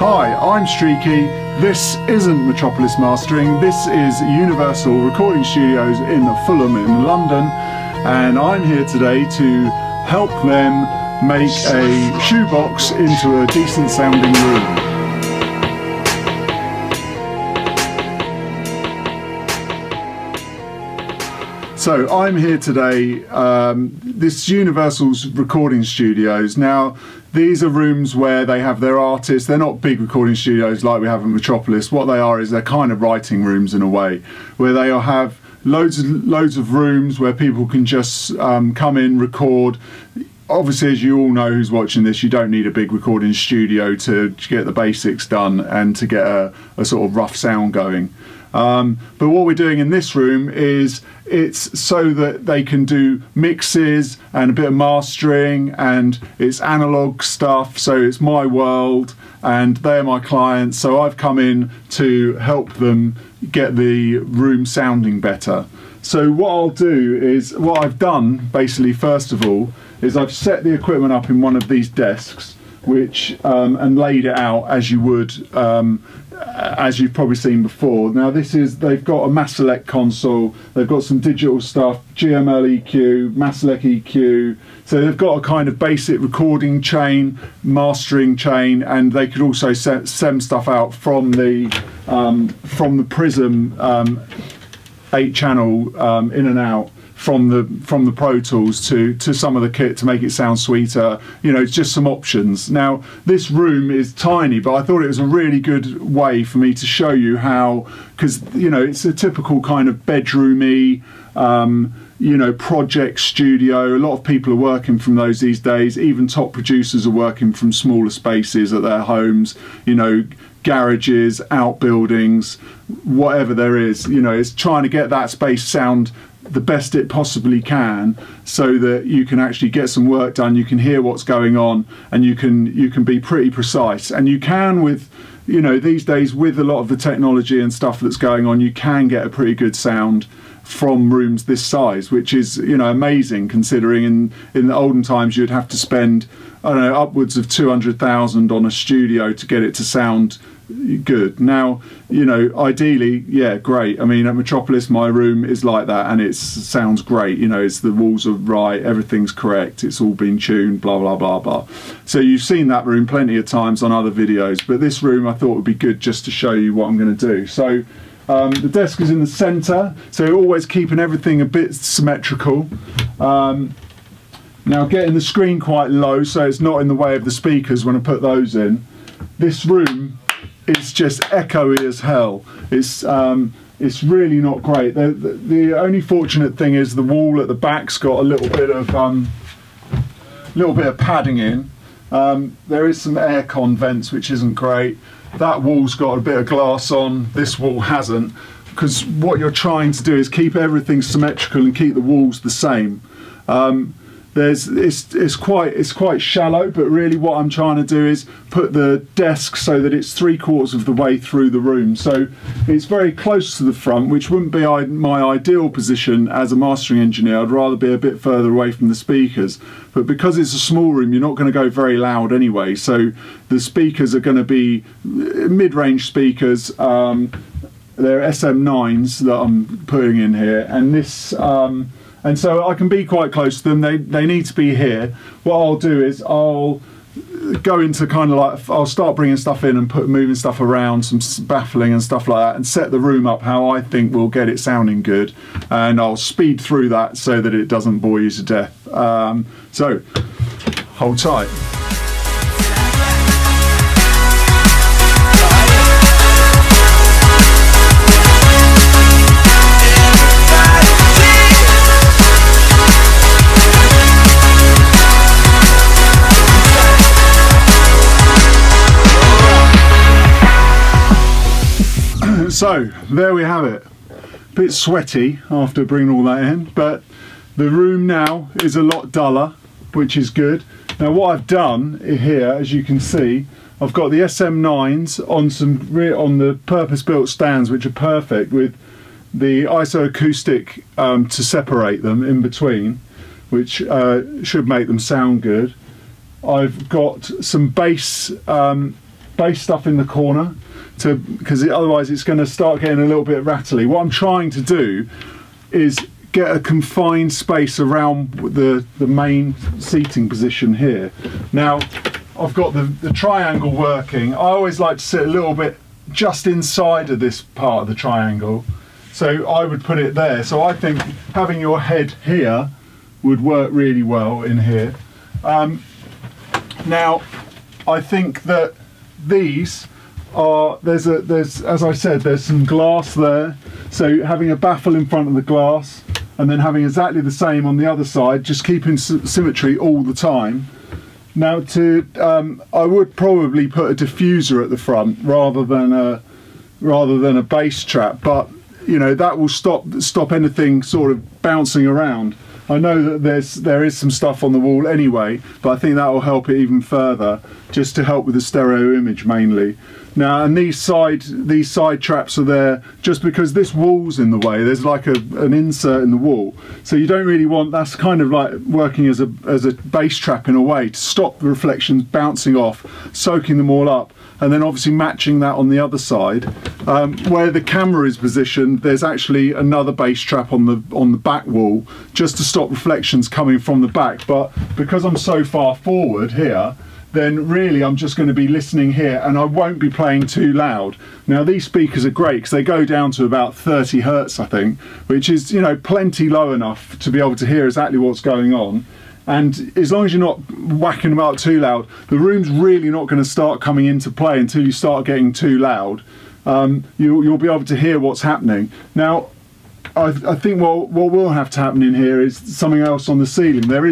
Hi, I'm Streaky. This isn't Metropolis Mastering, this is Universal Recording Studios in Fulham in London, and I'm here today to help them make a shoebox into a decent sounding room. So I'm here today, this is Universal's recording studios. Now these are rooms where they have their artists. They're not big recording studios like we have in Metropolis. What they are is they're kind of writing rooms in a way, where they'll have loads of rooms where people can just come in, record. Obviously, as you all know who's watching this, you don't need a big recording studio to get the basics done and to get a sort of rough sound going. But what we're doing in this room is it's so that they can do mixes and a bit of mastering, and it's analog stuff, so it's my world and they're my clients, so I've come in to help them get the room sounding better. So what I'll do is, what I've done basically first of all is I've set the equipment up in one of these desks, which and laid it out as you would as you've probably seen before. Now this is, they've got a Maselect console, they've got some digital stuff, GML EQ, Maselect EQ, so they've got a kind of basic recording chain, mastering chain, and they could also send stuff out from the Prism 8-channel in and out from the Pro Tools to some of the kit to make it sound sweeter. You know, it's just some options. Now this room is tiny, but I thought it was a really good way for me to show you how, because you know it's a typical kind of bedroomy you know, project studio. A lot of people are working from those these days. Even top producers are working from smaller spaces at their homes, you know, garages, outbuildings, whatever there is. You know, it's trying to get that space sound the best it possibly can, so that you can actually get some work done, you can hear what's going on, and you can be pretty precise. And you can, with, you know, these days with a lot of the technology and stuff that's going on, you can get a pretty good sound from rooms this size, which is, you know, amazing considering in the olden times you'd have to spend, I don't know, upwards of 200,000 on a studio to get it to sound good. Now, you know, ideally, yeah, great. I mean, at Metropolis my room is like that, and it sounds great. You know, it's, the walls are right, everything's correct, it's all been tuned, blah blah blah blah. So you've seen that room plenty of times on other videos, but this room I thought would be good just to show you what I'm going to do. So the desk is in the center, so always keeping everything a bit symmetrical. Now getting the screen quite low so it's not in the way of the speakers when I put those in. This room is just echoey as hell. It's really not great. The only fortunate thing is the wall at the back's got a little bit of padding in. There is some aircon vents, which isn't great. That wall's got a bit of glass on, this wall hasn't, because what you're trying to do is keep everything symmetrical and keep the walls the same. It's quite shallow, but really what I'm trying to do is put the desk so that it's 3/4 of the way through the room, so it's very close to the front, which wouldn't be my ideal position as a mastering engineer. I'd rather be a bit further away from the speakers, but because it's a small room you're not going to go very loud anyway, so the speakers are going to be mid-range speakers. They're SM9s that I'm putting in here, and this and so I can be quite close to them. They need to be here. What I'll do is I'll go into kind of like, I'll start bringing stuff in and moving stuff around, some baffling and stuff like that, and set the room up how I think will get it sounding good. And I'll speed through that so that it doesn't bore you to death. So hold tight. So there we have it. A bit sweaty after bringing all that in, but the room now is a lot duller, which is good. Now what I've done here, as you can see, I've got the SM9s on the purpose-built stands, which are perfect, with the isoacoustic to separate them in between, which should make them sound good. I've got some bass bass stuff in the corner, because otherwise it's going to start getting a little bit rattly. What I'm trying to do is get a confined space around the main seating position here. Now I've got the triangle working. I always like to sit a little bit just inside of this part of the triangle, so I would put it there. So I think having your head here would work really well in here. Now I think that these are, there's as I said, there's some glass there, so having a baffle in front of the glass and then having exactly the same on the other side, just keeping symmetry all the time. Now I would probably put a diffuser at the front rather than a bass trap, but you know, that will stop anything sort of bouncing around. I know that there is some stuff on the wall anyway, but I think that will help it even further, just to help with the stereo image mainly. Now, and these side traps are there just because this wall's in the way. There's like an insert in the wall, so you don't really want, that's kind of like working as a bass trap in a way, to stop the reflections bouncing off, soaking them all up, and then obviously matching that on the other side. Where the camera is positioned, there's actually another bass trap on the back wall, just to stop reflections coming from the back. But because I'm so far forward here, then really I'm just going to be listening here, and I won't be playing too loud. Now these speakers are great because they go down to about 30 Hertz, I think, which is, you know, plenty low enough to be able to hear exactly what's going on. And as long as you're not whacking them out too loud, the room's really not going to start coming into play until you start getting too loud. You'll be able to hear what's happening. Now, I think what will have to happen in here is something else on the ceiling. There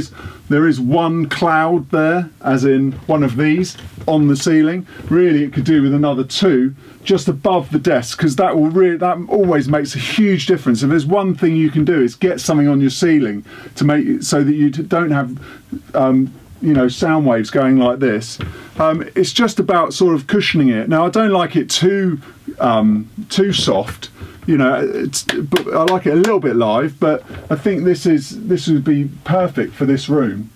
is one cloud there, as in one of these on the ceiling. Really, it could do with another two just above the desk, because that always makes a huge difference. If there's one thing you can do, is get something on your ceiling to make it so that you don't have you know, sound waves going like this. It's just about sort of cushioning it. Now I don't like it too soft. You know, but I like it a little bit live, but I think this would be perfect for this room.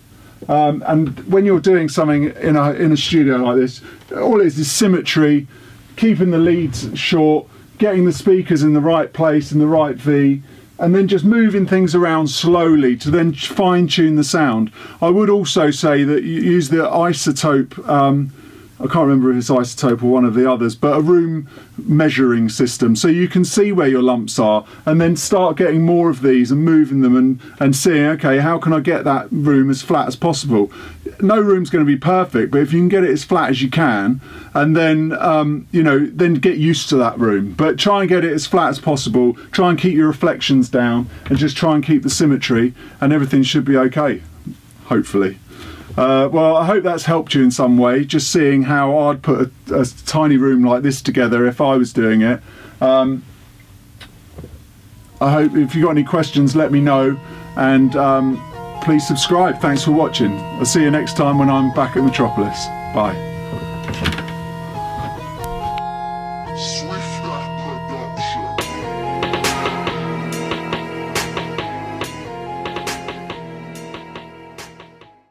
And when you're doing something in a studio like this, all it is symmetry, keeping the leads short, getting the speakers in the right place in the right V, and then just moving things around slowly to then fine-tune the sound. I would also say that you use the isotope, I can't remember if it's isotope or one of the others, but a room measuring system, so you can see where your lumps are, and then start getting more of these and moving them and seeing, okay, how can I get that room as flat as possible? No room's going to be perfect, but if you can get it as flat as you can, and then you know, then get used to that room, but try and get it as flat as possible, try and keep your reflections down, and just try and keep the symmetry, and everything should be okay, hopefully. Well, I hope that's helped you in some way, just seeing how I'd put a tiny room like this together if I was doing it. I hope if you've got any questions, let me know, and please subscribe. Thanks for watching. I'll see you next time when I'm back at Metropolis. Bye.